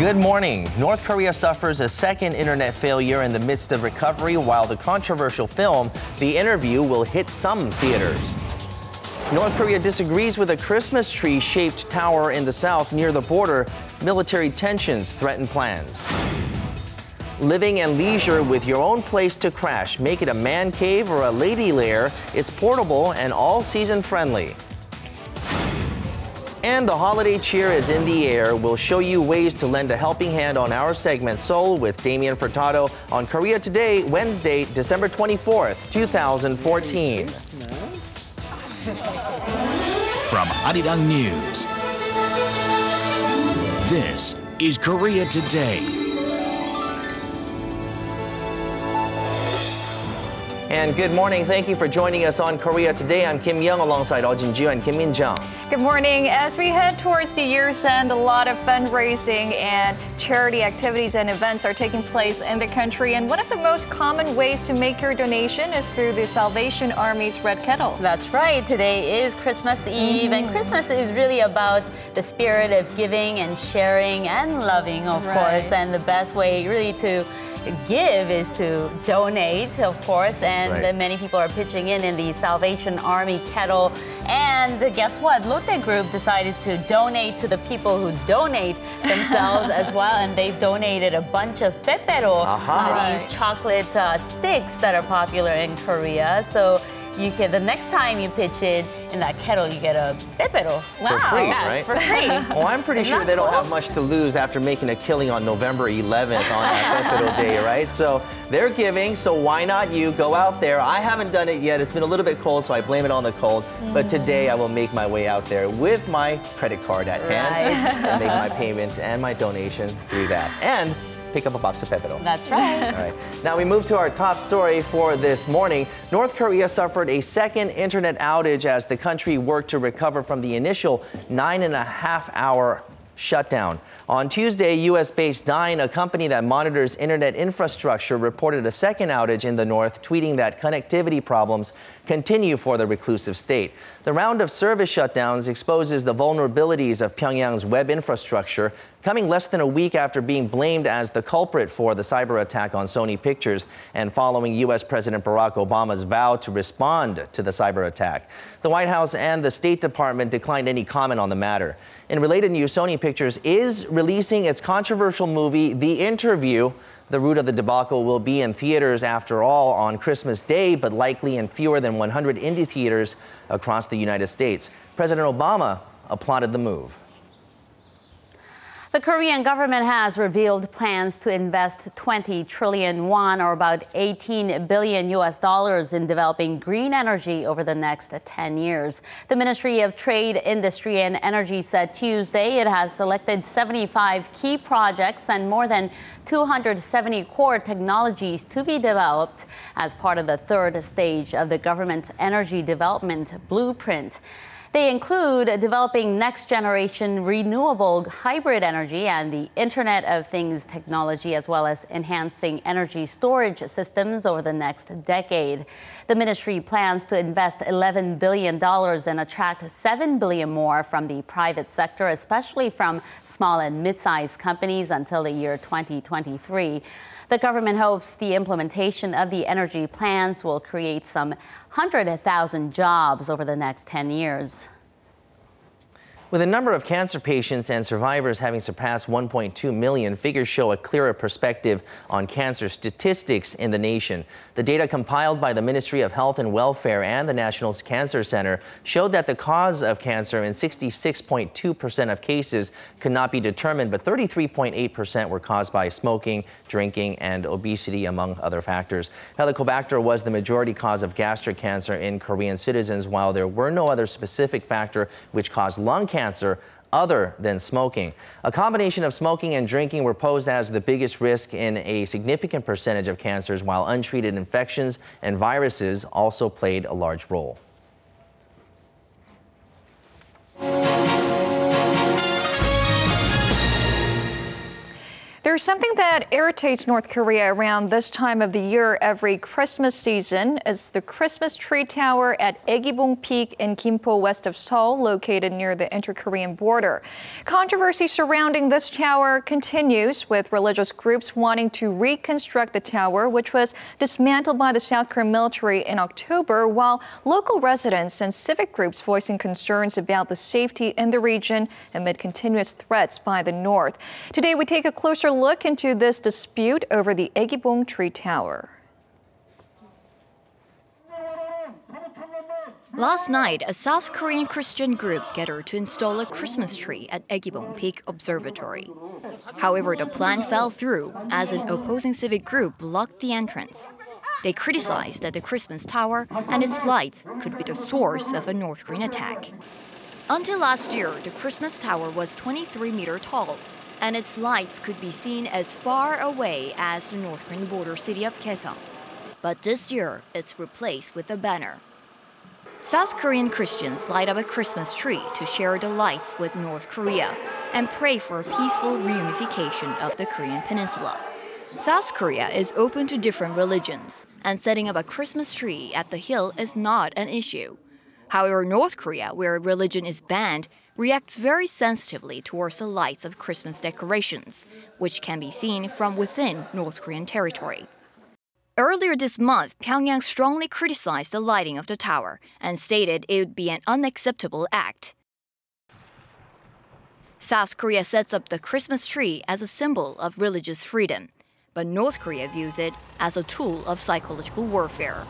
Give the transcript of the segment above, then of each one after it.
Good morning. North Korea suffers a second internet failure in the midst of recovery, while the controversial film, The Interview, will hit some theaters. North Korea disagrees with a Christmas tree-shaped tower in the south near the border. Military tensions threaten plans. Living and leisure with your own place to crash. Make it a man cave or a lady lair. It's portable and all-season friendly. And the holiday cheer is in the air. We'll show you ways to lend a helping hand on our segment SEOUL with Damien on Korea Today, Wednesday, December 24th, 2014. From Arirang News, this is Korea Today. And good morning. Thank you for joining us on Korea Today. I'm Kim Young alongside Jin and Kim Min-jung. Good morning. As we head towards the year's end, a lot of fundraising and charity activities and events are taking place in the country. And one of the most common ways to make your donation is through the Salvation Army's Red Kettle. That's right. Today is Christmas Eve, and Christmas is really about the spirit of giving and sharing and loving, of course. And the best way really to give is to donate, of course, and many people are pitching in the Salvation Army kettle. And guess what? Lotte Group decided to donate to the people who donate themselves as well, and they've donated a bunch of pepero, these chocolate sticks that are popular in Korea. So you can, the next time you pitch it in that kettle, you get a pepero. Wow. For free, right? For free. Well, I'm pretty sure they don't have much to lose after making a killing on November 11th on that pepero day, right? So they're giving, so why not you? Go out there. I haven't done it yet. It's been a little bit cold, so I blame it on the cold. But today I will make my way out there with my credit card at hand and make my payment and my donation through that. And pick up a box of pepero. That's right. All right. Now we move to our top story for this morning. North Korea suffered a second internet outage as the country worked to recover from the initial 9.5-hour shutdown. On Tuesday, U.S.-based Dine, a company that monitors internet infrastructure, reported a second outage in the north, tweeting that connectivity problems continue for the reclusive state. The round of service shutdowns exposes the vulnerabilities of Pyongyang's web infrastructure, coming less than a week after being blamed as the culprit for the cyber attack on Sony Pictures and following U.S. President Barack Obama's vow to respond to the cyber attack. The White House and the State Department declined any comment on the matter. In related news, Sony Pictures is releasing its controversial movie, The Interview. The root of the debacle will be in theaters after all on Christmas Day, but likely in fewer than 100 indie theaters across the United States. President Obama applauded the move. The Korean government has revealed plans to invest 20 trillion won, or about 18 billion US dollars, in developing green energy over the next 10 years. The Ministry of Trade, Industry and Energy said Tuesday it has selected 75 key projects and more than 270 core technologies to be developed as part of the third stage of the government's energy development blueprint. They include developing next-generation renewable hybrid energy and the Internet of Things technology, as well as enhancing energy storage systems over the next decade. The ministry plans to invest $11 billion and attract $7 billion more from the private sector, especially from small and mid-sized companies, until the year 2023. The government hopes the implementation of the energy plans will create some 100,000 jobs over the next 10 years. With a number of cancer patients and survivors having surpassed 1.2 million, figures show a clearer perspective on cancer statistics in the nation. The data compiled by the Ministry of Health and Welfare and the National Cancer Center showed that the cause of cancer in 66.2% of cases could not be determined, but 33.8% were caused by smoking, drinking, and obesity, among other factors. Helicobacter was the majority cause of gastric cancer in Korean citizens, while there were no other specific factor which caused lung cancer other than smoking. A combination of smoking and drinking were posed as the biggest risk in a significant percentage of cancers, while untreated infections and viruses also played a large role. There's There's something that irritates North Korea around this time of the year every Christmas season. It's the Christmas tree tower at Aegibong Peak in Gimpo, west of Seoul, located near the inter-Korean border. Controversy surrounding this tower continues, with religious groups wanting to reconstruct the tower, which was dismantled by the South Korean military in October, while local residents and civic groups voicing concerns about the safety in the region amid continuous threats by the North. Today, we take a closer look into this dispute over the Aegibong tree tower. Last night, a South Korean Christian group gathered to install a Christmas tree at Aegibong Peak Observatory. However, the plan fell through as an opposing civic group blocked the entrance. They criticized that the Christmas tower and its lights could be the source of a North Korean attack. Until last year, the Christmas tower was 23 meters tall, and its lights could be seen as far away as the North Korean border city of Kaesong. But this year, it's replaced with a banner. South Korean Christians light up a Christmas tree to share the lights with North Korea and pray for a peaceful reunification of the Korean peninsula. South Korea is open to different religions, and setting up a Christmas tree at the hill is not an issue. However, North Korea, where religion is banned, reacts very sensitively towards the lights of Christmas decorations, which can be seen from within North Korean territory. Earlier this month, Pyongyang strongly criticized the lighting of the tower and stated it would be an unacceptable act. South Korea sets up the Christmas tree as a symbol of religious freedom, but North Korea views it as a tool of psychological warfare.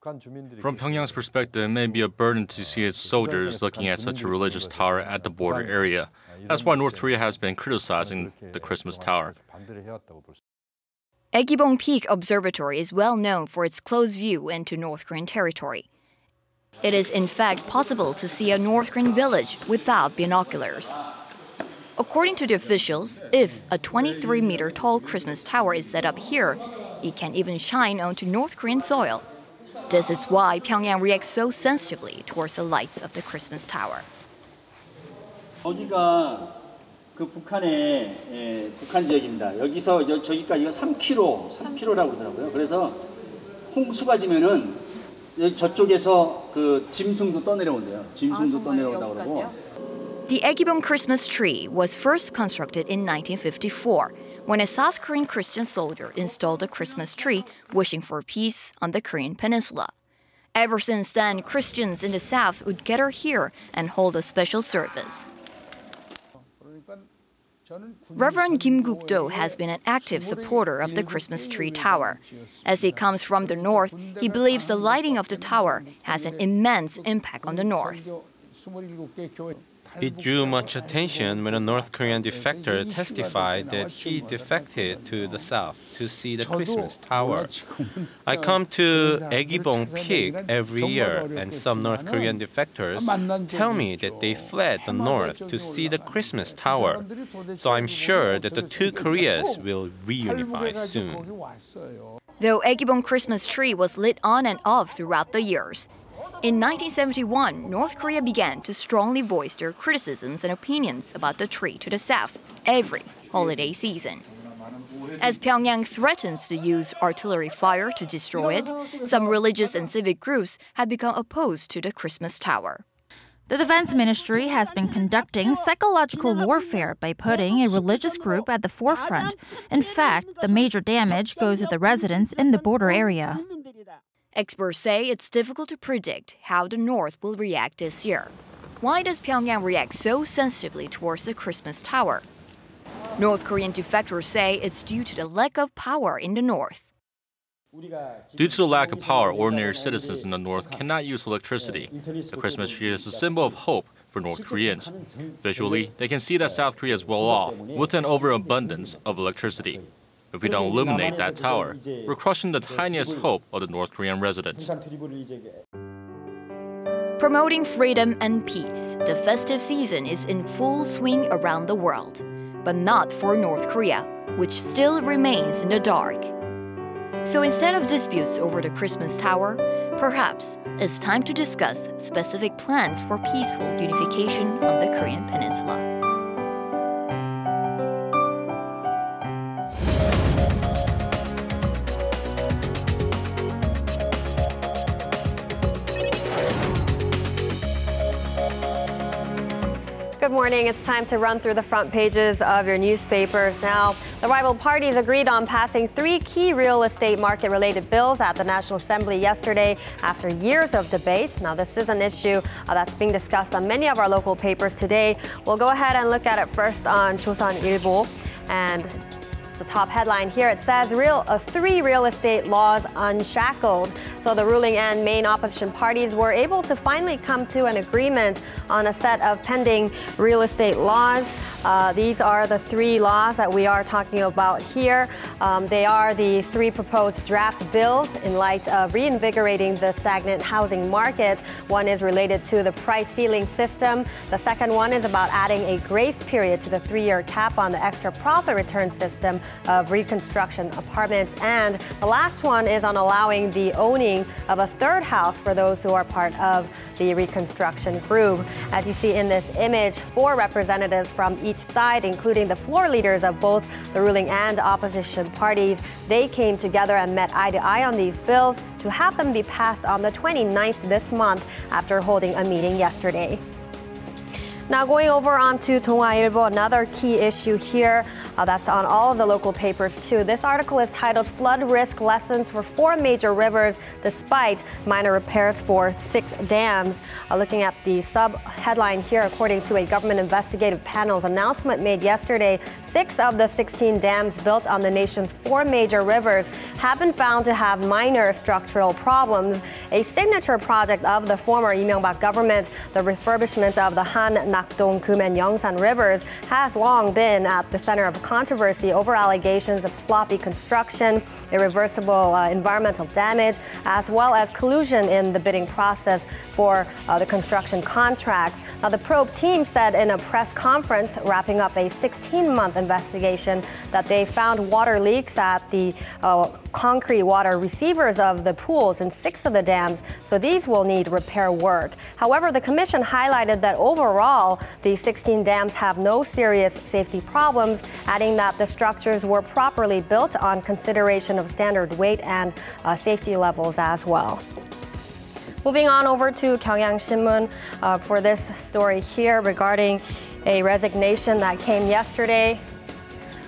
From Pyongyang's perspective, it may be a burden to see its soldiers looking at such a religious tower at the border area. That's why North Korea has been criticizing the Christmas tower. Aegibong Peak Observatory is well known for its close view into North Korean territory. It is in fact possible to see a North Korean village without binoculars. According to the officials, if a 23-meter tall Christmas tower is set up here, it can even shine onto North Korean soil. This is why Pyongyang reacts so sensitively towards the lights of the Christmas tower. 여기가 그 북한의 북한 지역입니다. 여기서 저기까지가 3km라고 그러더라고요. 그래서 홍수가 지면은 저쪽에서 그 짐승도 떠내려온대요. 짐승도 떠내려온다고 그러고. The Aegibong Christmas tree was first constructed in 1954 when a South Korean Christian soldier installed a Christmas tree wishing for peace on the Korean peninsula. Ever since then, Christians in the South would gather here and hold a special service. Reverend Kim Guk-do has been an active supporter of the Christmas tree tower. As he comes from the north, he believes the lighting of the tower has an immense impact on the north. It drew much attention when a North Korean defector testified that he defected to the south to see the Christmas tower. I come to Aegibong Peak every year, and some North Korean defectors tell me that they fled the north to see the Christmas tower. So I'm sure that the two Koreas will reunify soon. Though Aegibong Christmas tree was lit on and off throughout the years, in 1971, North Korea began to strongly voice their criticisms and opinions about the tree to the south every holiday season. As Pyongyang threatens to use artillery fire to destroy it, some religious and civic groups have become opposed to the Christmas tower. The Defense Ministry has been conducting psychological warfare by putting a religious group at the forefront. In fact, the major damage goes to the residents in the border area. Experts say it's difficult to predict how the North will react this year. Why does Pyongyang react so sensitively towards the Christmas tower? North Korean defectors say it's due to the lack of power in the North. Due to the lack of power, ordinary citizens in the north cannot use electricity. The Christmas tree is a symbol of hope for North Koreans. Visually, they can see that South Korea is well off with an overabundance of electricity. If we don't illuminate that tower, we're crushing the tiniest hope of the North Korean residents. Promoting freedom and peace, the festive season is in full swing around the world, but not for North Korea, which still remains in the dark. So instead of disputes over the Christmas tower, perhaps it's time to discuss specific plans for peaceful unification on the Korean peninsula. Good morning. It's time to run through the front pages of your newspapers. Now, the rival parties agreed on passing 3 key real estate market-related bills at the National Assembly yesterday after years of debate. Now, this is an issue that's being discussed on many of our local papers today. We'll go ahead and look at it first on 조선일보. And the top headline here, it says 3 real estate laws unshackled. So the ruling and main opposition parties were able to finally come to an agreement on a set of pending real estate laws. These are the 3 laws that we are talking about here. They are the 3 proposed draft bills in light of reinvigorating the stagnant housing market. One is related to the price ceiling system. The second one is about adding a grace period to the 3-year cap on the extra profit return system of reconstruction apartments. And the last one is on allowing the owning of a 3rd house for those who are part of the reconstruction group. As you see in this image, 4 representatives from each side, including the floor leaders of both the ruling and opposition parties, they came together and met eye to eye on these bills to have them be passed on the 29th this month after holding a meeting yesterday. Now going over onto 동아일보, another key issue here that's on all of the local papers too. This article is titled Flood Risk Lessons for 4 Major Rivers Despite Minor Repairs for 6 Dams. Looking at the sub-headline here, according to a government investigative panel's announcement made yesterday, 6 of the 16 dams built on the nation's 4 major rivers have been found to have minor structural problems. A signature project of the former I명박 government, the refurbishment of the Han, Nakdong, Kum, and Yeongsan rivers, has long been at the center of controversy over allegations of sloppy construction, irreversible environmental damage, as well as collusion in the bidding process for the construction contracts. Now, the probe team said in a press conference wrapping up a 16-month investigation that they found water leaks at the concrete water receivers of the pools in 6 of the dams, so these will need repair work. However, the commission highlighted that overall, the 16 dams have no serious safety problems, adding that the structures were properly built on consideration of standard weight and safety levels as well. Moving on over to Pyongyang Shinmun for this story here regarding a resignation that came yesterday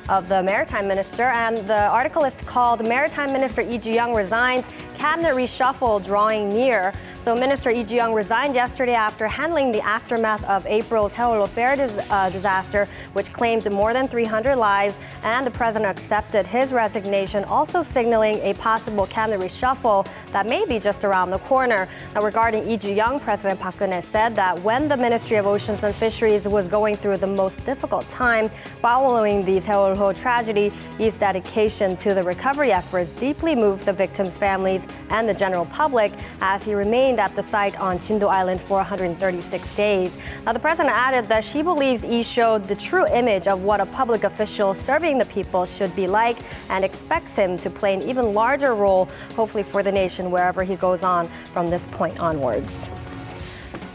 of the Maritime Minister, and the article is called Maritime Minister Lee Ju-young resigns, cabinet reshuffle drawing near. So Minister Lee Ju-young resigned yesterday after handling the aftermath of April's SEOUL ferry disaster, which claimed more than 300 lives, and the president accepted his resignation, also signaling a possible cabinet reshuffle that may be just around the corner. Now, regarding Lee Ju-young, President Park Geun-hye said that when the Ministry of Oceans and Fisheries was going through the most difficult time following the SEOUL tragedy, his dedication to the recovery efforts deeply moved the victims' families and the general public as he remained at the site on Jindo Island for 136 days. Now, the president added that she believes Lee showed the true image of what a public official serving the people should be like and expects him to play an even larger role, hopefully for the nation, wherever he goes on from this point onwards.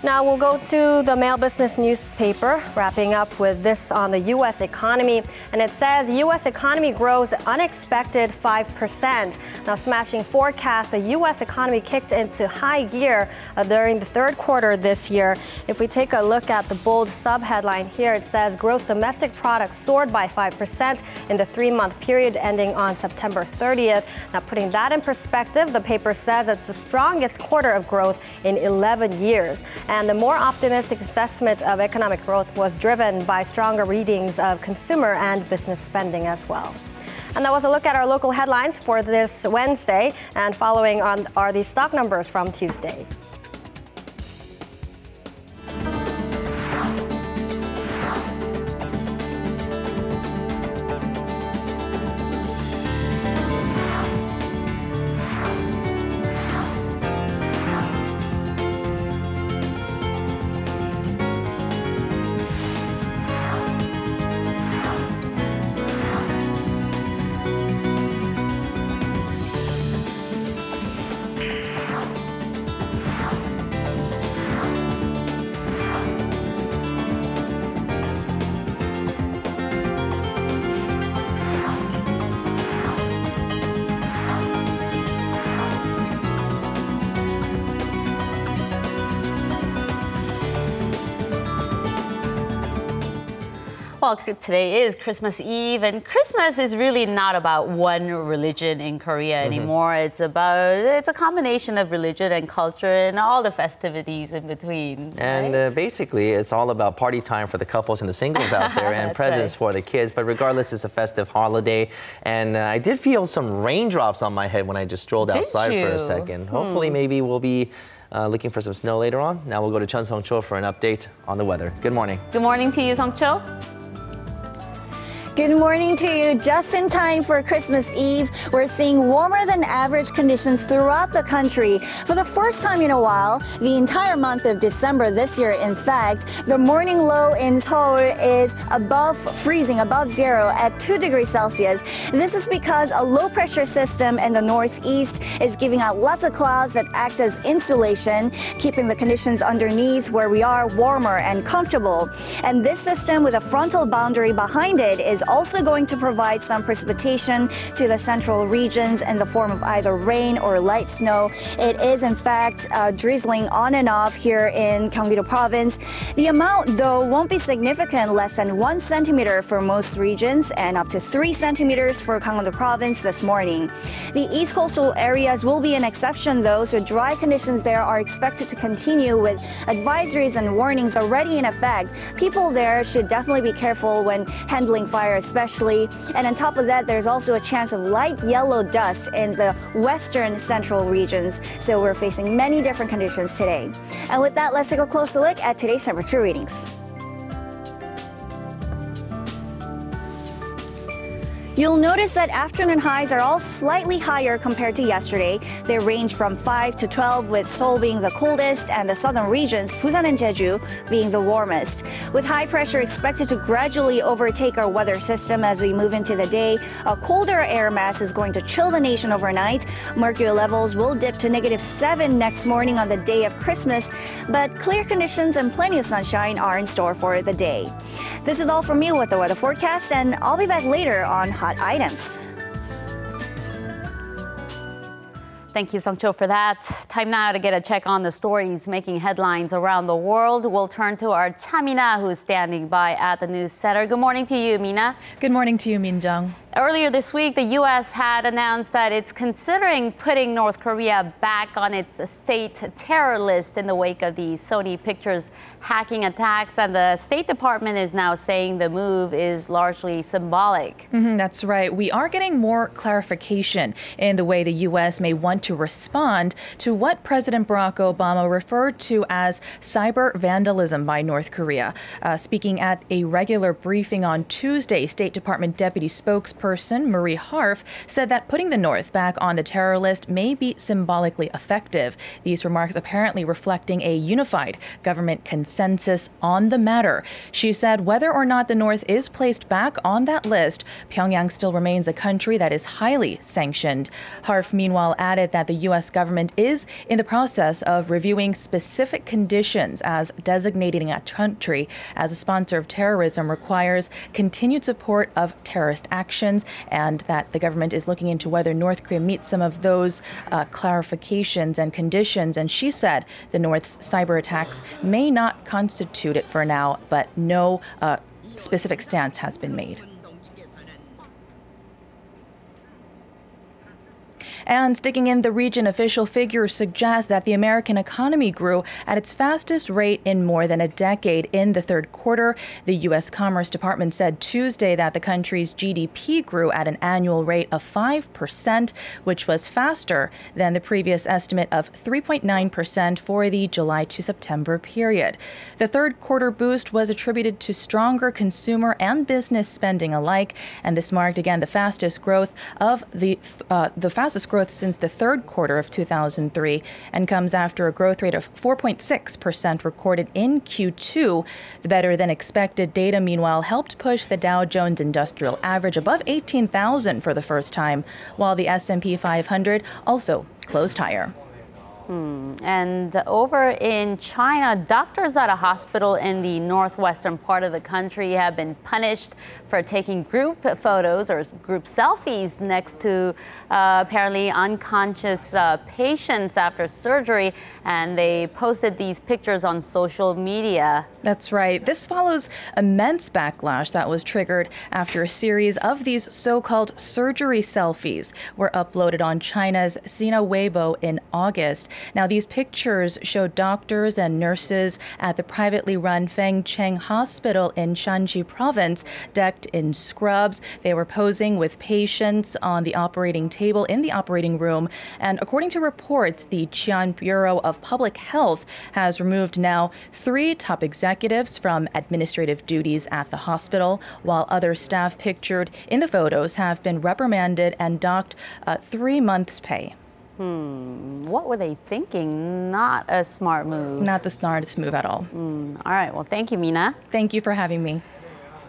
Now we'll go to the Mail Business newspaper, wrapping up with this on the U.S. economy. And it says U.S. economy grows unexpected 5%. Now smashing forecast, the U.S. economy kicked into high gear during the 3rd quarter this year. If we take a look at the bold sub-headline here, it says gross domestic product soared by 5% in the 3-month period ending on September 30th. Now putting that in perspective, the paper says it's the strongest quarter of growth in 11 years. And the more optimistic assessment of economic growth was driven by stronger readings of consumer and business spending as well. And that was a look at our local headlines for this Wednesday. And following on are the stock numbers from Tuesday. all, today is Christmas Eve, and Christmas is really not about one religion in Korea anymore. It's a combination of religion and culture and all the festivities in between. And right? Basically, it's all about party time for the couples and the singles out there and presents for the kids. But regardless, it's a festive holiday. And I did feel some raindrops on my head when I just strolled outside for a second. Hopefully, maybe we'll be looking for some snow later on. Now we'll go to Chun Song-cho for an update on the weather. Good morning. Good morning to you, Song-cho. Good morning to you. Just in time for Christmas Eve, we're seeing warmer than average conditions throughout the country. For the first time in a while, the entire month of December this year, in fact, the morning low in Seoul is above freezing, above zero at 2 degrees Celsius. This is because a low pressure system in the northeast is giving out lots of clouds that act as insulation, keeping the conditions underneath where we are warmer and comfortable. And this system with a frontal boundary behind it is also going to provide some precipitation to the central regions in the form of either rain or light snow. It is, in fact, drizzling on and off here in Gyeonggi-do province. The amount, though, won't be significant, less than 1 centimeter for most regions and up to 3 centimeters for Gangwon-do province this morning. The east coastal areas will be an exception, though, so dry conditions there are expected to continue with advisories and warnings already in effect. People there should definitely be careful when handling fire especially. And on top of that, there's also a chance of light yellow dust in the western central regions. So we're facing many different conditions today. And with that, let's take a closer look at today's temperature readings. You'll notice that afternoon highs are all slightly higher compared to yesterday. They range from 5 to 12, with Seoul being the coldest and the southern regions, Busan and Jeju, being the warmest. With high pressure expected to gradually overtake our weather system as we move into the day, a colder air mass is going to chill the nation overnight. Mercury levels will dip to -7 next morning on the day of Christmas, but clear conditions and plenty of sunshine are in store for the day. This is all from me with the weather forecast, and I'll be back later on Hot Items. Thank you, Song-cho, for that. Time now to get a check on the stories making headlines around the world. We'll turn to our Cha Mina, who's standing by at the news center. Good morning to you, Mina. Good morning to you, Min-jung. Earlier this week, the U.S. had announced that it's considering putting North Korea back on its state terror list in the wake of the Sony Pictures hacking attacks. And the State Department is now saying the move is largely symbolic. That's right. We are getting more clarification in the way the U.S. may want to respond to what President Barack Obama referred to as cyber vandalism by North Korea. Speaking at a regular briefing on Tuesday, State Department Deputy Spokesperson Marie Harf said that putting the North back on the terror list may be symbolically effective. These remarks apparently reflecting a unified government consensus on the matter. She said whether or not the North is placed back on that list, Pyongyang still remains a country that is highly sanctioned. Harf, meanwhile, added that the U.S. government is in the process of reviewing specific conditions, as designating a country as a sponsor of terrorism requires continued support of terrorist actions, and that the government is looking into whether North Korea meets some of those clarifications and conditions. And she said the North's cyber attacks may not constitute it for now, but no specific stance has been made. And sticking in the region, official figures suggest that the American economy grew at its fastest rate in more than a decade in the third quarter. The U.S. Commerce Department said Tuesday that the country's GDP grew at an annual rate of 5%, which was faster than the previous estimate of 3.9% for the July to September period. The third quarter boost was attributed to stronger consumer and business spending alike, and this marked again the fastest growth of the fastest growth since the third quarter of 2003, and comes after a growth rate of 4.6% recorded in Q2. The better-than-expected data, meanwhile, helped push the Dow Jones Industrial Average above 18,000 for the first time, while the S&P 500 also closed higher. And over in China, doctors at a hospital in the northwestern part of the country have been punished for taking group photos or group selfies next to apparently unconscious patients after surgery. And they posted these pictures on social media. That's right. This follows immense backlash that was triggered after a series of these so-called surgery selfies were uploaded on China's Sina Weibo in August. Now, these pictures show doctors and nurses at the privately run Fengcheng Hospital in Shanxi province decked in scrubs. They were posing with patients on the operating table in the operating room. And according to reports, the Qian Bureau of Public Health has removed now 3 top executives from administrative duties at the hospital, while other staff pictured in the photos have been reprimanded and docked 3 months' pay. What were they thinking? Not a smart move. Not the smartest move at all. All right. Well, thank you, Mina. Thank you for having me.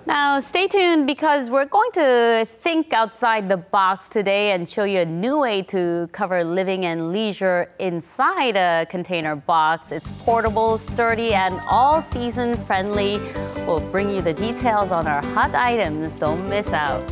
Now, stay tuned because we're going to think outside the box today and show you a new way to cover living and leisure inside a container box. It's portable, sturdy, and all-season friendly. We'll bring you the details on our hot items. Don't miss out.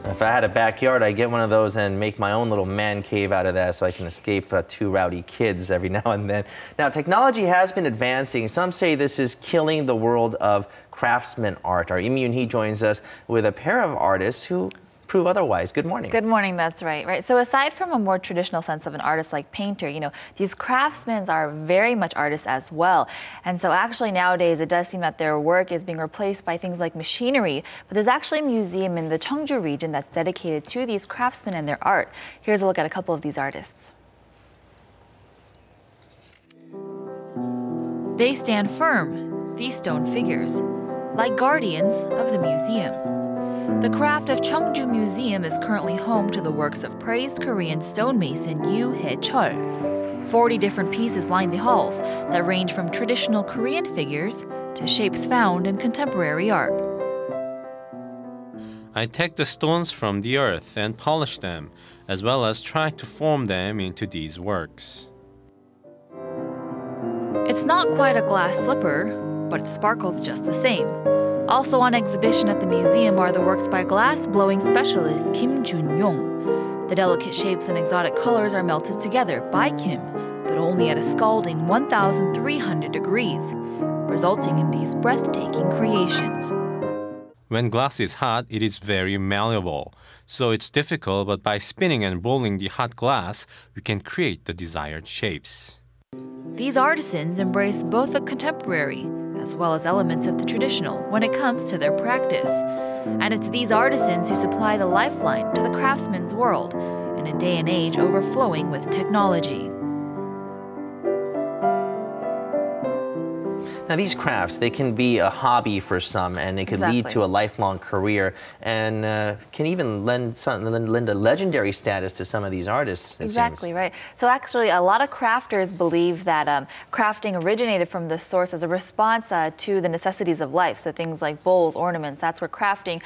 If I had a backyard, I'd get one of those and make my own little man cave out of that so I can escape 2 rowdy kids every now and then. Now, technology has been advancing. Some say this is killing the world of craftsman art. Our Im Yoon-hee joins us with a pair of artists who prove otherwise. Good morning. Good morning, that's right. So aside from a more traditional sense of an artist like painter, these craftsmen are very much artists as well. And so actually nowadays it does seem that their work is being replaced by things like machinery, but there's actually a museum in the Cheongju region that's dedicated to these craftsmen and their art. Here's a look at a couple of these artists. They stand firm, these stone figures, like guardians of the museum. The craft of Cheongju Museum is currently home to the works of praised Korean stonemason Yoo Hae-chul. 40 different pieces line the halls that range from traditional Korean figures to shapes found in contemporary art. I take the stones from the earth and polish them, as well as try to form them into these works. It's not quite a glass slipper, but it sparkles just the same. Also on exhibition at the museum are the works by glass-blowing specialist Kim Jun-yong. The delicate shapes and exotic colors are melted together by Kim, but only at a scalding 1,300 degrees, resulting in these breathtaking creations. When glass is hot, it is very malleable, so it's difficult, but by spinning and rolling the hot glass, we can create the desired shapes. These artisans embrace both the contemporary as well as elements of the traditional when it comes to their practice. And it's these artisans who supply the lifeline to the craftsman's world in a day and age overflowing with technology. Now, these crafts, they can be a hobby for some, and it could lead to a lifelong career, and can even lend a legendary status to some of these artists, it Exactly, seems. right. So actually, a lot of crafters believe that crafting originated from the source as a response to the necessities of life. So things like bowls, ornaments, that's where crafting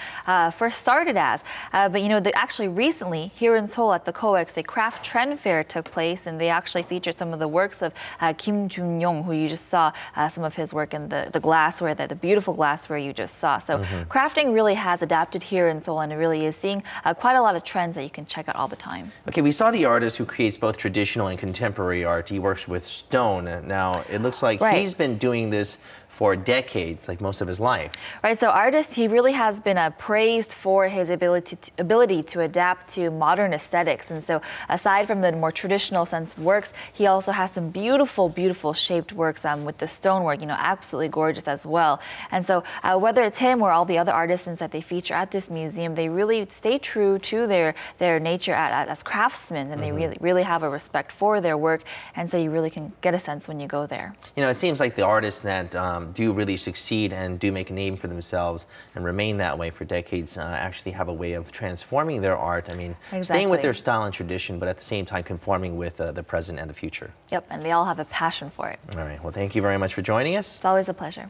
first started as. But actually recently, here in Seoul at the COEX, a craft trend fair took place, and they actually featured some of the works of Kim Jun-yong, who you just saw some of his work in the glassware, the beautiful glassware you just saw. So crafting really has adapted here in Seoul, and it really is seeing quite a lot of trends that you can check out all the time. Okay, we saw the artist who creates both traditional and contemporary art. He works with stone. Now, it looks like he's been doing this for decades, like most of his life. Right, so artist, he really has been praised for his ability to adapt to modern aesthetics. And so aside from the more traditional sense works, he also has some beautiful, beautiful shaped works with the stonework, absolutely gorgeous as well. And so whether it's him or all the other artisans that they feature at this museum, they really stay true to their nature as craftsmen, and they really have a respect for their work. And so you really can get a sense when you go there. It seems like the artists that do really succeed and do make a name for themselves and remain that way for decades actually have a way of transforming their art. I mean, staying with their style and tradition, but at the same time conforming with the present and the future. Yep, and they all have a passion for it. All right, well, thank you very much for joining us. It's always a pleasure.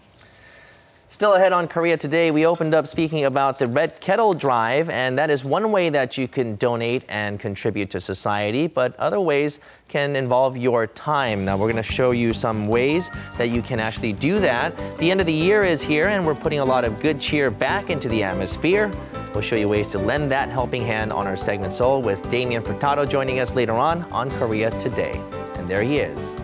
Still ahead on Korea Today, we opened up speaking about the Red Kettle Drive, and that is one way that you can donate and contribute to society, but other ways can involve your time. Now, we're going to show you some ways that you can actually do that. The end of the year is here, and we're putting a lot of good cheer back into the atmosphere. We'll show you ways to lend that helping hand on our segment Seoul with Damien joining us later on Korea Today. And there he is.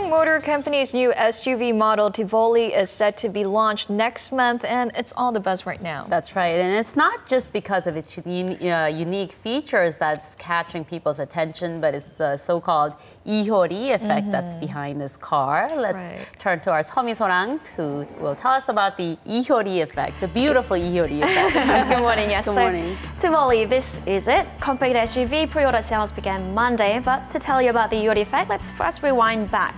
Motor Company's new SUV model Tivoli is set to be launched next month, and it's all the buzz right now. That's right, and it's not just because of its unique features that's catching people's attention, but it's the so-called 이효리 effect that's behind this car. Let's turn to our 서미소랑, who will tell us about the 이효리 effect, the beautiful 이효리 effect. Good morning, yes. Good morning. So, Tivoli, this is it. Compact SUV pre-order sales began Monday, but to tell you about the 이효리 effect, let's first rewind back.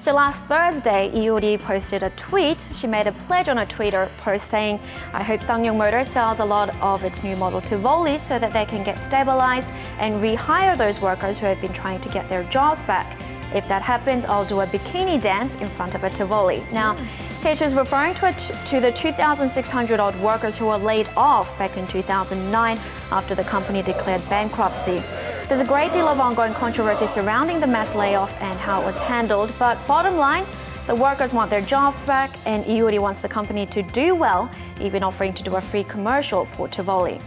So last Thursday, 이효리 posted a tweet. She made a pledge on a Twitter post saying, I hope Sangyong Motor sells a lot of its new model Tivoli so that they can get stabilized and rehire those workers who have been trying to get their jobs back. If that happens, I'll do a bikini dance in front of a Tivoli. Now, here she's referring to the 2,600-odd workers who were laid off back in 2009 after the company declared bankruptcy. There's a great deal of ongoing controversy surrounding the mass layoff and how it was handled, but bottom line, the workers want their jobs back, and 이효리 wants the company to do well, even offering to do a free commercial for Tivoli.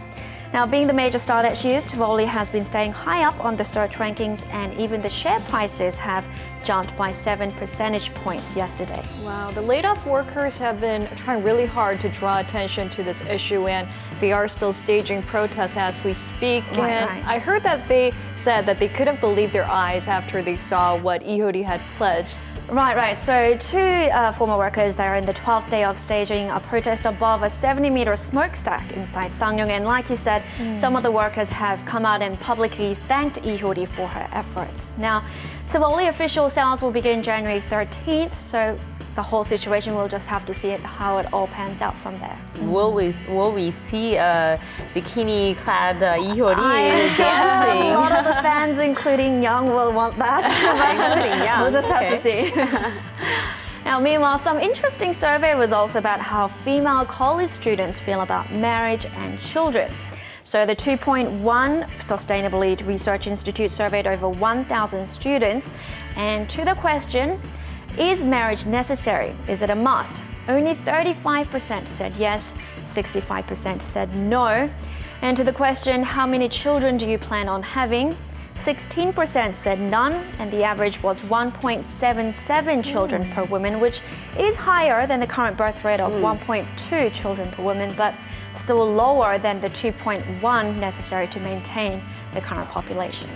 Now, being the major star that she is, Tivoli has been staying high up on the search rankings, and even the share prices have jumped by 7 percentage points yesterday. Wow, the laid-off workers have been trying really hard to draw attention to this issue, and they are still staging protests as we speak. I heard that they said that they couldn't believe their eyes after they saw what 이효리 had pledged. Right. So two former workers, they are in the 12th day of staging a protest above a 70-meter smokestack inside Sangyong. And like you said, some of the workers have come out and publicly thanked 이효리 for her efforts. Now, Tivoli official sales will begin January 13th, so the whole situation, we'll just have to see how it all pans out from there. Will we see a bikini-clad 이효리 dancing? A lot of the fans, including Young, will want that. Including Young. We'll just have to see. Now, meanwhile, some interesting survey results about how female college students feel about marriage and children. So the 2.1 Sustainability Research Institute surveyed over 1,000 students, and to the question, is marriage necessary? Is it a must? Only 35% said yes, 65% said no. And to the question, how many children do you plan on having? 16% said none, and the average was 1.77 children per woman, which is higher than the current birth rate of 1.2 children per woman, but still lower than the 2.1 necessary to maintain the current population.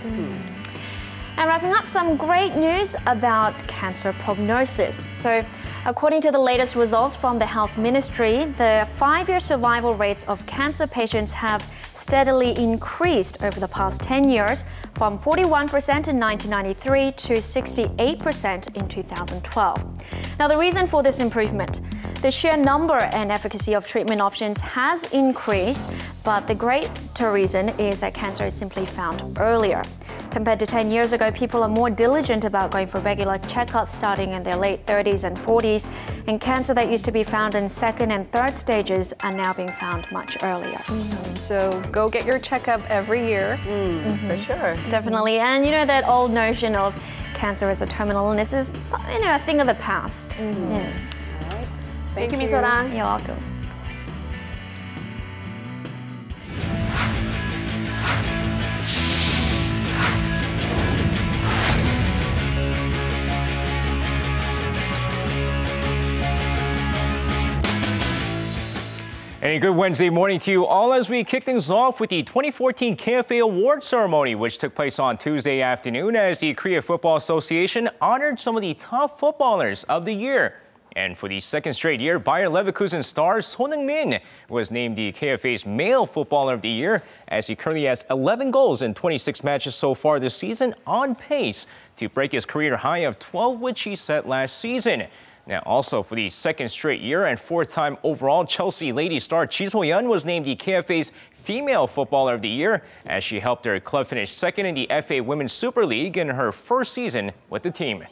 And wrapping up, some great news about cancer prognosis. So, according to the latest results from the Health Ministry, the 5-year survival rates of cancer patients have steadily increased over the past 10 years, from 41% in 1993 to 68% in 2012. Now, the reason for this improvement, the sheer number and efficacy of treatment options has increased, but the greater reason is that cancer is simply found earlier. Compared to 10 years ago, people are more diligent about going for regular checkups starting in their late 30s and 40s, and cancer that used to be found in second and third stages are now being found much earlier. So go get your checkup every year. For sure. Definitely. And you know that old notion of cancer as a terminal illness is a thing of the past. All right. Thank you, 미소랑. You're welcome. A good Wednesday morning to you all as we kick things off with the 2014 KFA Award ceremony, which took place on Tuesday afternoon as the Korea Football Association honored some of the top footballers of the year. And for the second straight year, Bayer Leverkusen star Son Heung-min was named the KFA's Male Footballer of the Year, as he currently has 11 goals in 26 matches so far this season, on pace to break his career high of 12, which he set last season. Now, also for the second straight year and fourth time overall, Chelsea Lady star Ji So-yeon was named the KFA's Female Footballer of the Year as she helped her club finish second in the FA Women's Super League in her first season with the team.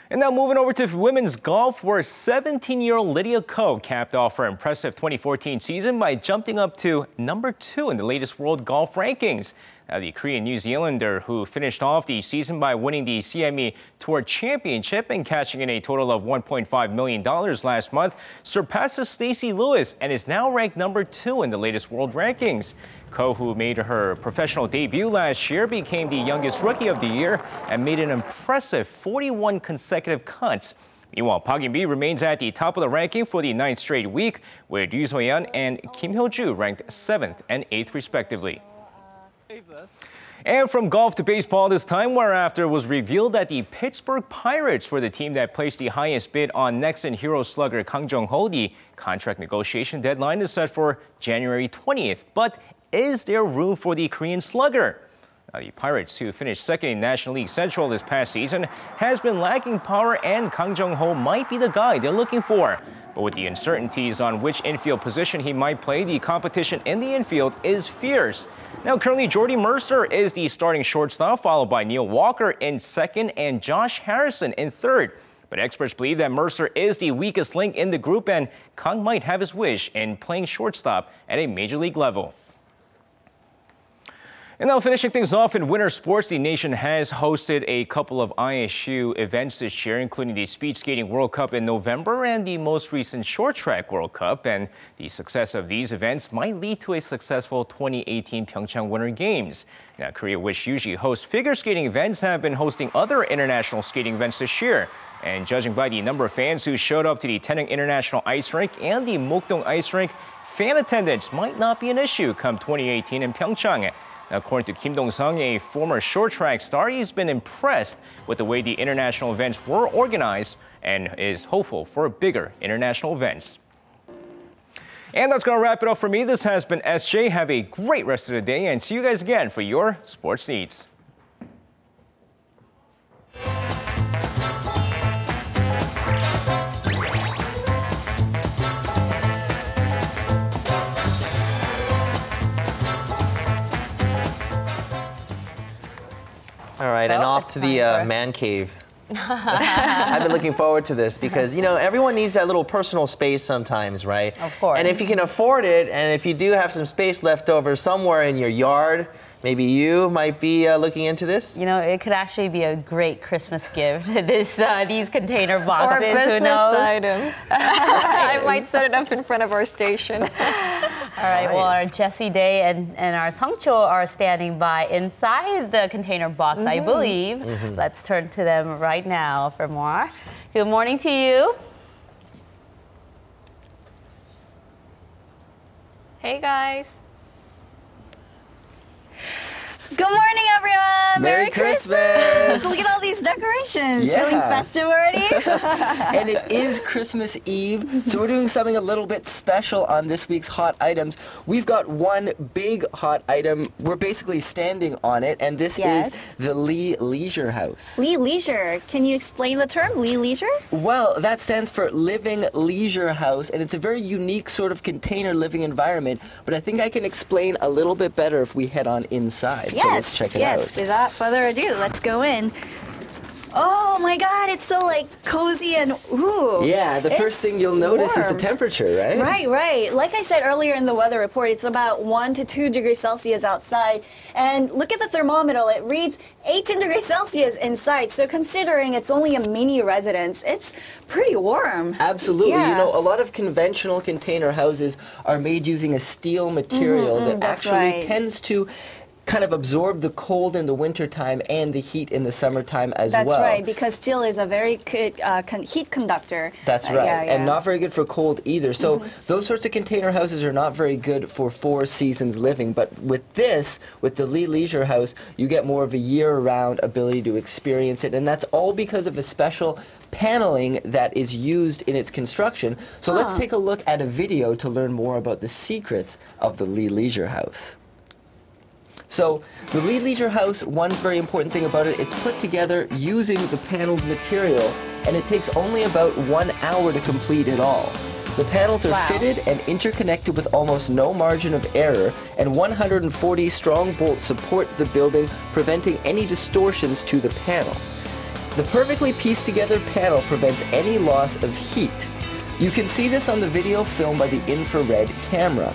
And now moving over to women's golf, where 17-year-old Lydia Ko capped off her impressive 2014 season by jumping up to number 2 in the latest world golf rankings. Now, the Korean New Zealander, who finished off the season by winning the CME Tour Championship and cashing in a total of $1.5 million last month, surpasses Stacey Lewis and is now ranked number 2 in the latest world rankings. Ko, who made her professional debut last year, became the youngest rookie of the year and made an impressive 41 consecutive cuts. Meanwhile, Park In-bi remains at the top of the ranking for the 9th straight week, with Yu So-yeon and Kim Hyo-ju ranked 7th and 8th respectively. And from golf to baseball this time, where after it was revealed that the Pittsburgh Pirates were the team that placed the highest bid on Nexen hero slugger Kang Jung-ho, the contract negotiation deadline is set for January 20th. But is there room for the Korean slugger? Now, the Pirates, who finished second in National League Central this past season, has been lacking power, and Kang Jung-ho might be the guy they're looking for. But with the uncertainties on which infield position he might play, the competition in the infield is fierce. Now, currently, Jordy Mercer is the starting shortstop, followed by Neil Walker in second and Josh Harrison in third. But experts believe that Mercer is the weakest link in the group, and Kang might have his wish in playing shortstop at a major league level. And now finishing things off in winter sports, the nation has hosted a couple of ISU events this year, including the Speed Skating World Cup in November and the most recent Short Track World Cup. And the success of these events might lead to a successful 2018 Pyeongchang Winter Games. Now, Korea, which usually hosts figure skating events, have been hosting other international skating events this year. And judging by the number of fans who showed up to the Taenong International Ice Rink and the Mokdong Ice Rink, fan attendance might not be an issue come 2018 in Pyeongchang. Now, according to Kim Dong-sung, a former short track star, he's been impressed with the way the international events were organized and is hopeful for bigger international events. And that's going to wrap it up for me. This has been SJ. Have a great rest of the day and see you guys again for your sports needs. All right, and off to the man cave. I've been looking forward to this because, you know, everyone needs that little personal space sometimes, right? Of course. And if you can afford it, and if you do have some space left over somewhere in your yard, maybe you might be looking into this. You know, it could actually be a great Christmas gift. These container boxes. Or a business who knows? item. I might set it up in front of our station. All right, well, our Jessie Day and our Sungcho are standing by inside the container box, I believe. Let's turn to them right now for more. Good morning to you. Hey, guys. Good morning, everyone! Merry Christmas! Look at all these decorations. Yeah. Feeling festive already? And it is Christmas Eve, so we're doing something a little bit special on this week's Hot Items. We've got one big hot item. We're basically standing on it, and this is the Lee Leisure House. Lee Leisure. Can you explain the term, Lee Leisure? Well, that stands for Living Leisure House, and it's a very unique sort of container living environment, but I think I can explain a little bit better if we head on inside. Yes, so let's check it out. Without further ado, let's go in. Oh my God, it's so like cozy and ooh. Yeah, the first thing you'll notice is the temperature, right? Right. Like I said earlier in the weather report, it's about 1 to 2 degrees Celsius outside. And look at the thermometer, it reads 18 degrees Celsius inside. So considering it's only a mini residence, it's pretty warm. Absolutely. Yeah. You know, a lot of conventional container houses are made using a steel material that actually tends to kind of absorb the cold in the wintertime and the heat in the summertime as well. That's right, because steel is a very good heat conductor. That's right, and not very good for cold either. So those sorts of container houses are not very good for 4 seasons living. But with this, with the Lee Leisure House, you get more of a year-round ability to experience it. And that's all because of a special paneling that is used in its construction. So let's take a look at a video to learn more about the secrets of the Lee Leisure House. So the Lee Leisure House, one very important thing about it, it's put together using the paneled material and it takes only about 1 hour to complete it all. The panels are fitted and interconnected with almost no margin of error, and 140 strong bolts support the building, preventing any distortions to the panel. The perfectly pieced together panel prevents any loss of heat. You can see this on the video filmed by the infrared camera.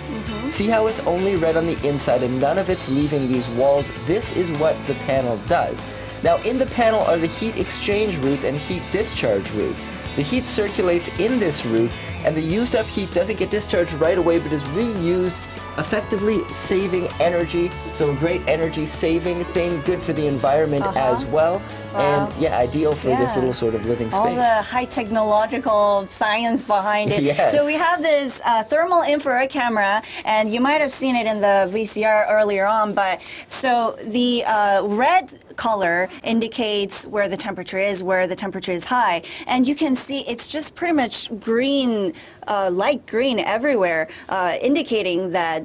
See how it's only red on the inside and none of it's leaving these walls? This is what the panel does. Now in the panel are the heat exchange routes and heat discharge route. The heat circulates in this route, and the used up heat doesn't get discharged right away but is reused, effectively saving energy. So a great energy saving thing, good for the environment as well. And yeah, ideal for this little sort of living space. All the high technological science behind it. Yes. So we have this thermal infrared camera, and you might have seen it in the VCR earlier on, but so the red color indicates where the temperature is high, and you can see it's just pretty much green, light green everywhere, indicating that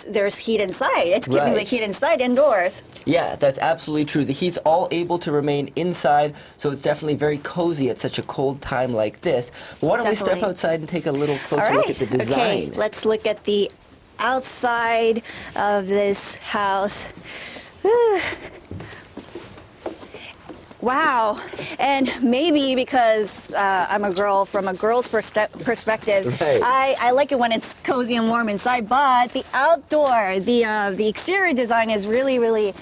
there's heat inside. It's keeping the heat inside indoors. Yeah, that's absolutely true. The heat's all able to remain inside, so it's definitely very cozy at such a cold time like this. But why don't we step outside and take a little closer look at the design? Okay, let's look at the outside of this house. Wow. And maybe because I'm a girl, from a girl's perspective, I like it when it's cozy and warm inside, but the outdoor, the exterior design is really, really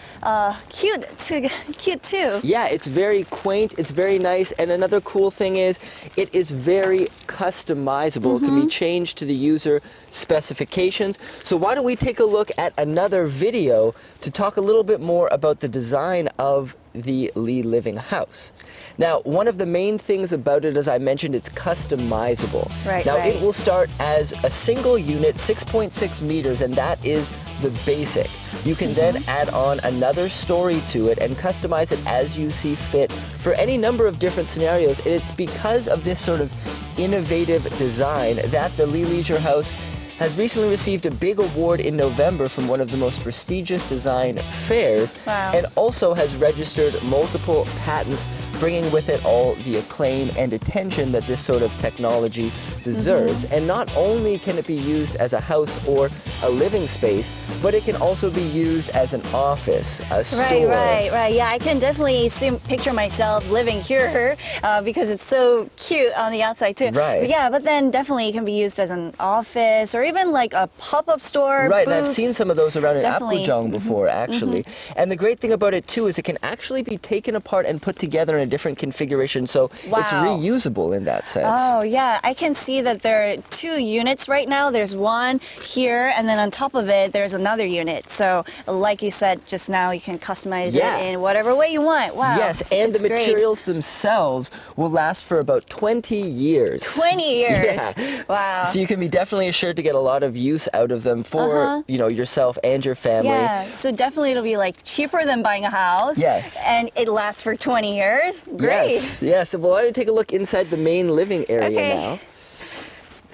cute too. Yeah, it's very quaint, it's very nice, and another cool thing is it is very customizable. It can be changed to the user specifications. So why don't we take a look at another video to talk a little bit more about the design of the Lee Living House. Now, one of the main things about it, as I mentioned, it's customizable. It will start as a single unit, 6.6 meters, and that is the basic. You can then add on another story to it and customize it as you see fit for any number of different scenarios. And it's because of this sort of innovative design that the Lee Leisure House has recently received a big award in November from one of the most prestigious design fairs, and also has registered multiple patents, bringing with it all the acclaim and attention that this sort of technology deserves. And not only can it be used as a house or a living space, but it can also be used as an office, a store. Right. Yeah, I can definitely picture myself living here because it's so cute on the outside too. Yeah, but then definitely it can be used as an office or even like a pop-up store. And I've seen some of those around in Aegibong before, actually. And the great thing about it too is it can actually be taken apart and put together in a different configuration, so it's reusable in that sense. Oh yeah, I can see that there are 2 units right now. There's one here, and then on top of it there's another unit. So like you said just now, you can customize it in whatever way you want. Wow. Yes, and the materials themselves will last for about 20 years. 20 years. Yeah. Wow. So you can be definitely assured to get a lot of use out of them for yourself and your family. Yeah, so definitely it'll be like cheaper than buying a house. Yes. And it lasts for 20 years. Great. Yes. Well, why don't you take a look inside the main living area now?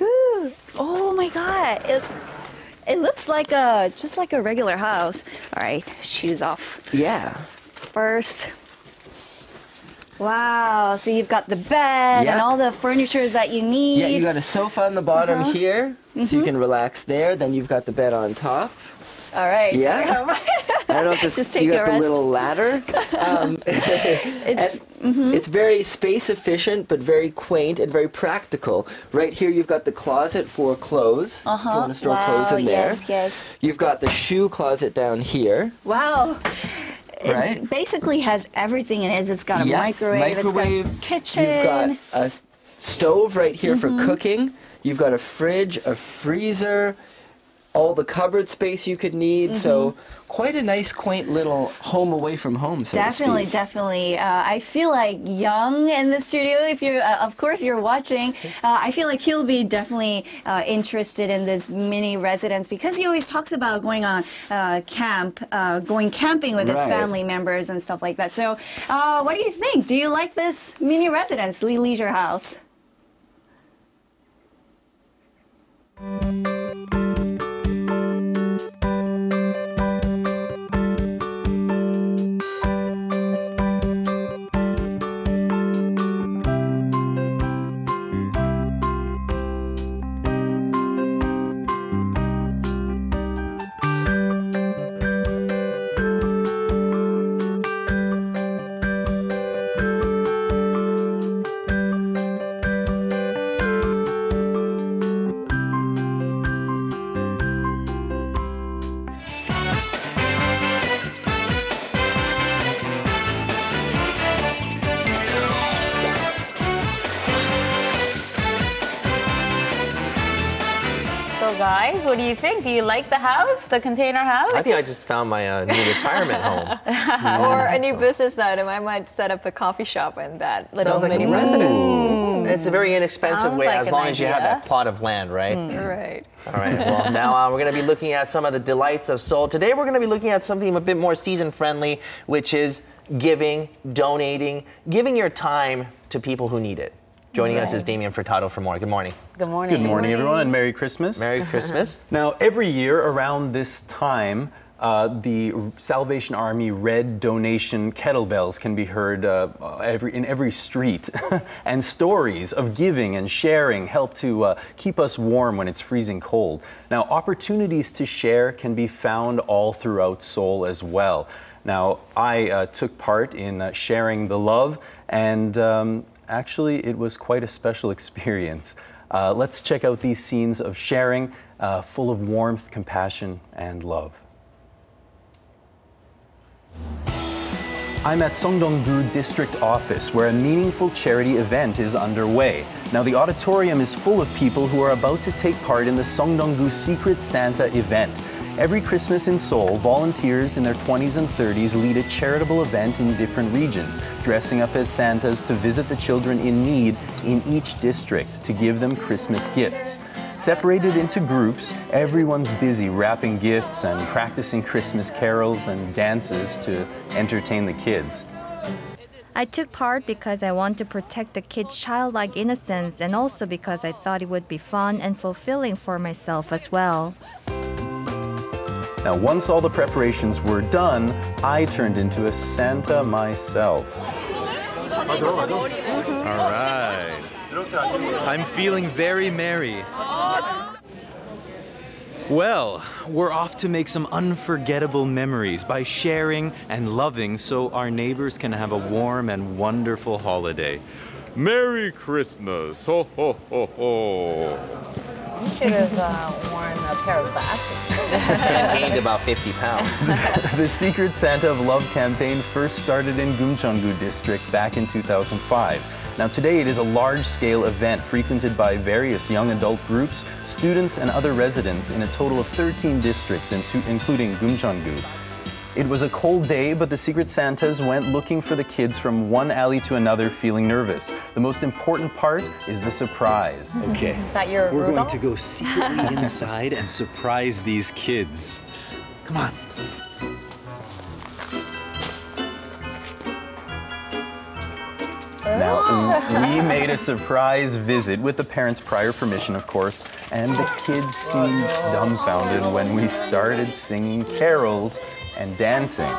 Ooh. Oh my God. It looks like just like a regular house. All right, shoes off. Yeah. First. Wow, so you've got the bed and all the furnitures that you need. Yeah, you got a sofa on the bottom here, so you can relax there. Then you've got the bed on top. All right. Yeah. I don't know if this, you got the little ladder. It's very space efficient, but very quaint and very practical. Right here, you've got the closet for clothes. If you want to store clothes in there. Yes. You've got the shoe closet down here. Wow. It basically has everything in it. It's got a microwave, it's got a kitchen. You've got a stove right here for cooking. You've got a fridge, a freezer, all the cupboard space you could need. So quite a nice, quaint little home away from home, so to speak. Definitely. I feel like Young in the studio, if you're, of course, you're watching, I feel like he'll be definitely interested in this mini residence because he always talks about going on going camping with his family members and stuff like that. So what do you think? Do you like this mini residence, Lee Leisure House? what do you think? Do you like the house, the container house? I think I just found my new retirement home. Or a new business item. I might set up a coffee shop in that little Like mini residence. It's a very inexpensive way, like as an long as you have idea. that plot of land, right? Right. All right, well, now we're going to be looking at some of the delights of Seoul. Today, we're going to be looking at something a bit more season-friendly, which is giving, donating, giving your time to people who need it. Joining us is Damien Furtado for more. Good morning. Good morning. Good morning, everyone, and Merry Christmas. Merry Christmas. Now, every year around this time, the Salvation Army red donation kettlebells can be heard in every street. And stories of giving and sharing help to keep us warm when it's freezing cold. Now, opportunities to share can be found all throughout Seoul as well. Now, I took part in sharing the love, and actually, it was quite a special experience. Let's check out these scenes of sharing, full of warmth, compassion, and love. I'm at Songdong-gu District Office, where a meaningful charity event is underway. Now, the auditorium is full of people who are about to take part in the Songdong-gu Secret Santa event. Every Christmas in Seoul, volunteers in their 20s and 30s lead a charitable event in different regions, dressing up as Santas to visit the children in need in each district to give them Christmas gifts. Separated into groups, everyone's busy wrapping gifts and practicing Christmas carols and dances to entertain the kids. I took part because I want to protect the kids' childlike innocence, and also because I thought it would be fun and fulfilling for myself as well. Now, once all the preparations were done, I turned into a Santa myself. All right. I'm feeling very merry. Well, we're off to make some unforgettable memories by sharing and loving so our neighbors can have a warm and wonderful holiday. Merry Christmas! Ho, ho, ho, ho! You should have worn a pair of glasses. And gained about 50 pounds. The Secret Santa of Love campaign first started in Gumcheonggu District back in 2005. Now today it is a large-scale event frequented by various young adult groups, students, and other residents in a total of 13 districts, including Gumcheonggu. It was a cold day, but the Secret Santas went looking for the kids from one alley to another, feeling nervous. The most important part is the surprise. Okay, Is that your we're Rudolph? going to go secretly inside and surprise these kids. Come on. Now, we made a surprise visit with the parents' prior permission, of course, and the kids seemed dumbfounded when we started singing carols and dancing.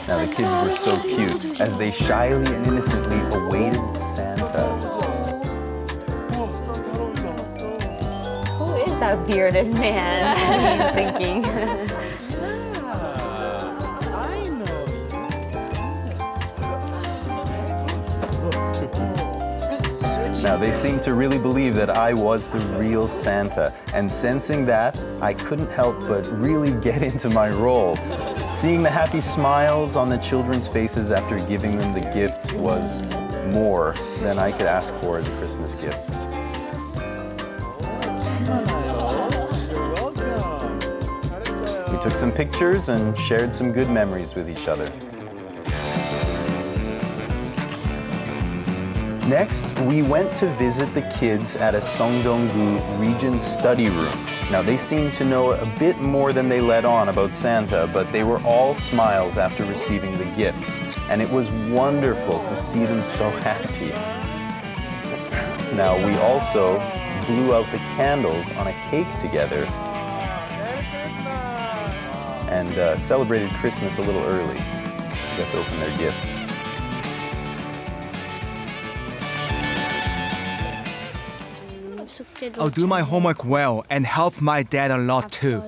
Now, the kids were so cute as they shyly and innocently awaited Santa. Who is that bearded man? He's thinking. Now, they seemed to really believe that I was the real Santa, and sensing that, I couldn't help but really get into my role. Seeing the happy smiles on the children's faces after giving them the gifts was more than I could ask for as a Christmas gift. We took some pictures and shared some good memories with each other. Next, we went to visit the kids at a Songdong-gu region study room. Now, they seemed to know a bit more than they let on about Santa, but they were all smiles after receiving the gifts, and it was wonderful to see them so happy. Now, we also blew out the candles on a cake together and celebrated Christmas a little early. We got to open their gifts. I'll do my homework well and help my dad a lot too.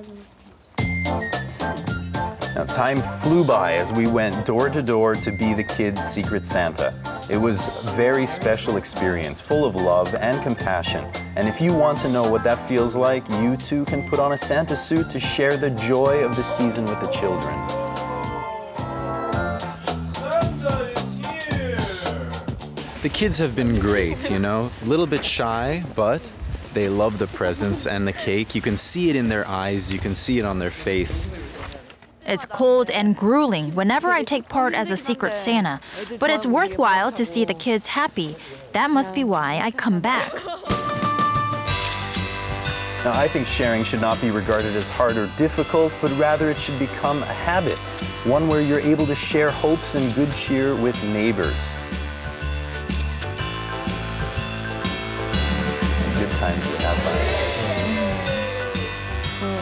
Now, time flew by as we went door to door to be the kids' Secret Santa. It was a very special experience, full of love and compassion. And if you want to know what that feels like, you too can put on a Santa suit to share the joy of the season with the children. The kids have been great, you know, a little bit shy, but they love the presents and the cake. You can see it in their eyes, you can see it on their face. It's cold and grueling whenever I take part as a Secret Santa, but it's worthwhile to see the kids happy. That must be why I come back. Now, I think sharing should not be regarded as hard or difficult, but rather it should become a habit, one where you're able to share hopes and good cheer with neighbors. Good times to have fun.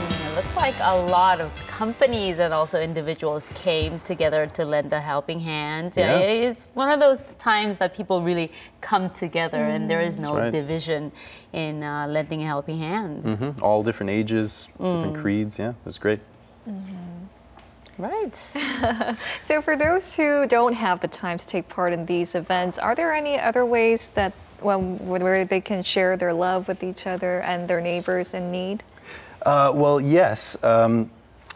It looks like a lot of companies and also individuals came together to lend a helping hand. Yeah. It's one of those times that people really come together and there is no division in lending a helping hand. All different ages, different creeds. Yeah, it was great. Right. So for those who don't have the time to take part in these events, are there any other ways that, well, where they can share their love with each other and their neighbors in need? Well, yes.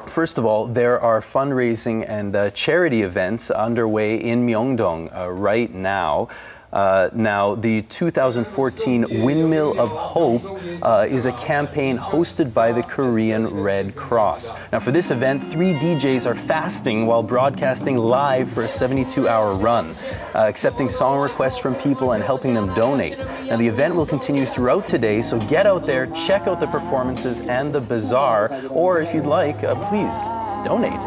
First of all, there are fundraising and charity events underway in Myeongdong right now. Now, the 2014 Windmill of Hope is a campaign hosted by the Korean Red Cross. Now, for this event, 3 DJs are fasting while broadcasting live for a 72-hour run, accepting song requests from people and helping them donate. Now, the event will continue throughout today, so get out there, check out the performances and the bazaar, or if you'd like, please donate.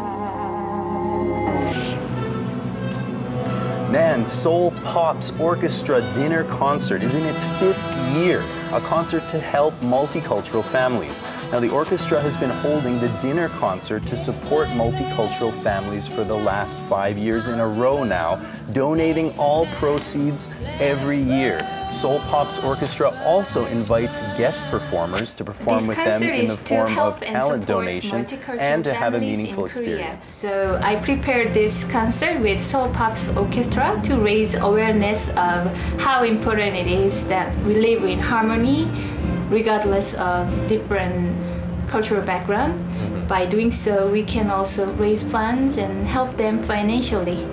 Man, Seoul Pop's Orchestra Dinner Concert is in its 5th year, a concert to help multicultural families. Now, the orchestra has been holding the dinner concert to support multicultural families for the last 5 years in a row now, donating all proceeds every year. Seoul Pop's orchestra also invites guest performers to perform with them in the form of talent donation and to have a meaningful experience. So I prepared this concert with Seoul Pop's orchestra to raise awareness of how important it is that we live in harmony regardless of different cultural background. By doing so, we can also raise funds and help them financially.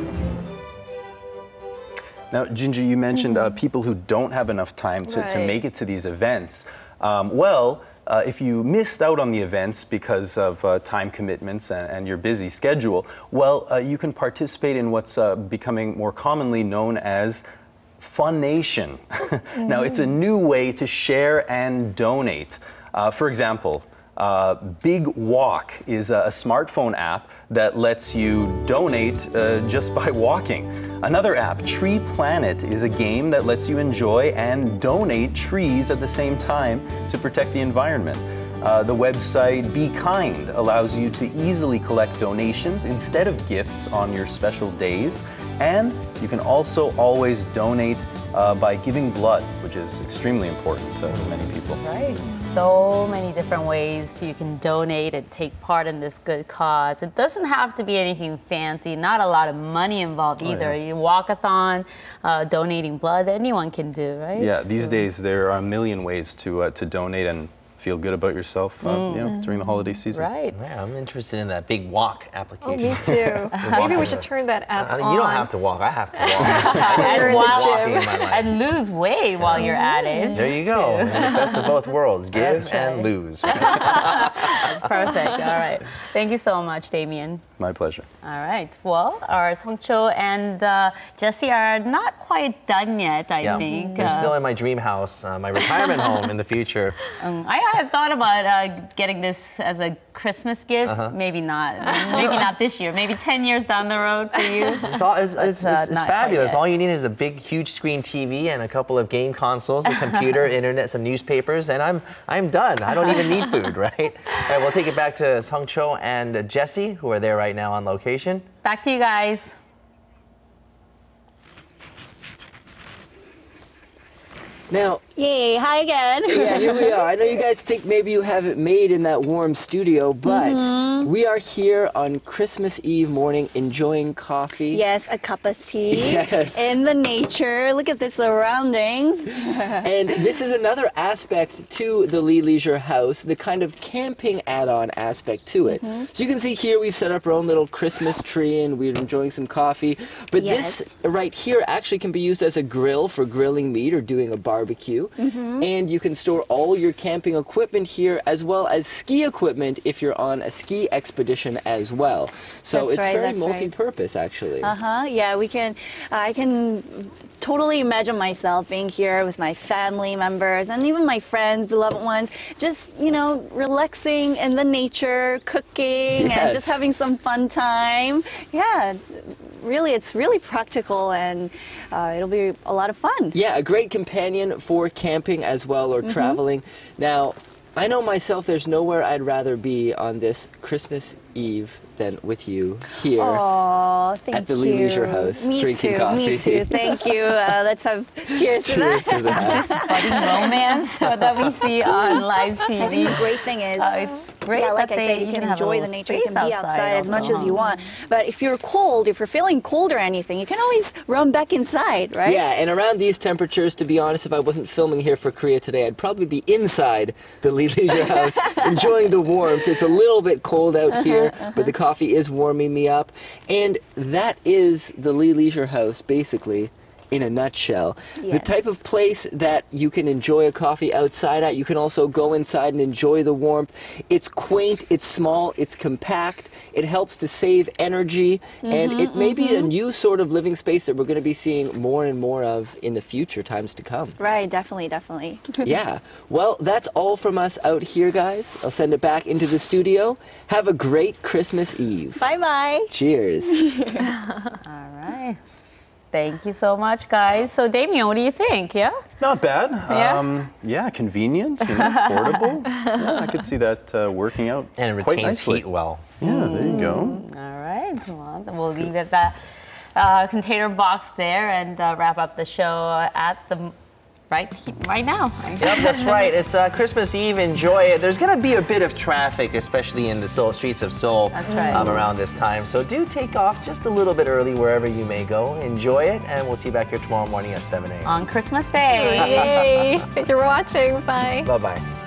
Now, Ginger, you mentioned people who don't have enough time to make it to these events. If you missed out on the events because of time commitments and your busy schedule, you can participate in what's becoming more commonly known as Funation. Now, it's a new way to share and donate. For example, Big Walk is a smartphone app that lets you donate just by walking. Another app, Tree Planet, is a game that lets you enjoy and donate trees at the same time to protect the environment. The website Be Kind allows you to easily collect donations instead of gifts on your special days. And you can also always donate by giving blood, which is extremely important to many people. Right. So many different ways you can donate and take part in this good cause. It doesn't have to be anything fancy, not a lot of money involved either. You walk-a-thon, donating blood, anyone can do, right? Yeah, these days there are a million ways to donate and feel good about yourself during the holiday season. Right. Yeah, I'm interested in that Big Walk application. Oh, me too. Maybe we should turn that app on. You don't have to walk. I have to walk. And lose weight while you're at it. There you go. Best of both worlds. Give and lose. That's perfect. All right. Thank you so much, Damien. My pleasure. All right. Well, our Songcho and Jesse are not quite done yet, I think. They're still in my dream house, my retirement home in the future. I had thought about getting this as a Christmas gift. Maybe not. Maybe not this year. Maybe 10 years down the road for you. It's fabulous. All you need is a big, huge screen TV and a couple of game consoles, a computer, internet, some newspapers, and I'm done. I don't even need food, right? All right, we'll take it back to Songcho and Jesse, who are there right now on location. Back to you guys. Now, yay, hi again. Yeah, here we are. I know you guys think maybe you have it made in that warm studio, but we are here on Christmas Eve morning enjoying coffee. Yes, a cup of tea in the nature. Look at the surroundings. And this is another aspect to the Lee Leisure House, the kind of camping add-on aspect to it. So you can see here we've set up our own little Christmas tree and we're enjoying some coffee. But this right here actually can be used as a grill for grilling meat or doing a barbecue. And you can store all your camping equipment here as well as ski equipment if you're on a ski expedition as well. So it's very multi-purpose actually. Yeah, I can totally imagine myself being here with my family members and even my friends, beloved ones, just, you know, relaxing in the nature, cooking and just having some fun time. Yeah. Really, it's really practical and it'll be a lot of fun. Yeah, a great companion for camping as well or traveling. Now, I know myself there's nowhere I'd rather be on this Christmas Eve than with you here at the Lee Leisure House drinking coffee. Me too. Thank you. Let's have cheers to that. This budding romance that we see on live TV. I think the great thing is, it's great. Yeah, like I said, you can enjoy the nature. You can be outside as much as you want. But if you're cold, if you're feeling cold or anything, you can always run back inside, right? Yeah, and around these temperatures, to be honest, if I wasn't filming here for Korea Today, I'd probably be inside the Lee Leisure House enjoying the warmth. It's a little bit cold out here, but the coffee is warming me up. And that is the Lee Leisure House, basically, in a nutshell. The type of place that you can enjoy a coffee outside at, you can also go inside and enjoy the warmth. It's quaint, it's small, it's compact, it helps to save energy, and it may be a new sort of living space that we're going to be seeing more and more of in the future times to come. Right, definitely. Yeah. Well, that's all from us out here, guys. I'll send it back into the studio. Have a great Christmas Eve. Bye-bye. Cheers. All right. Thank you so much, guys. So, Damien, what do you think? Yeah? Not bad. Yeah? Convenient, portable. Yeah, I could see that working out and it quite retains nicely. heat well. Yeah, there you go. All right. Well, we'll leave it at that container box there and wrap up the show at the right now. Yep, that's right. It's Christmas Eve. Enjoy it. There's going to be a bit of traffic, especially in the streets of Seoul around this time. So do take off just a little bit early wherever you may go. Enjoy it, and we'll see you back here tomorrow morning at 7 a.m. On Christmas Day. Yay! Thank you for watching. Bye. Bye-bye.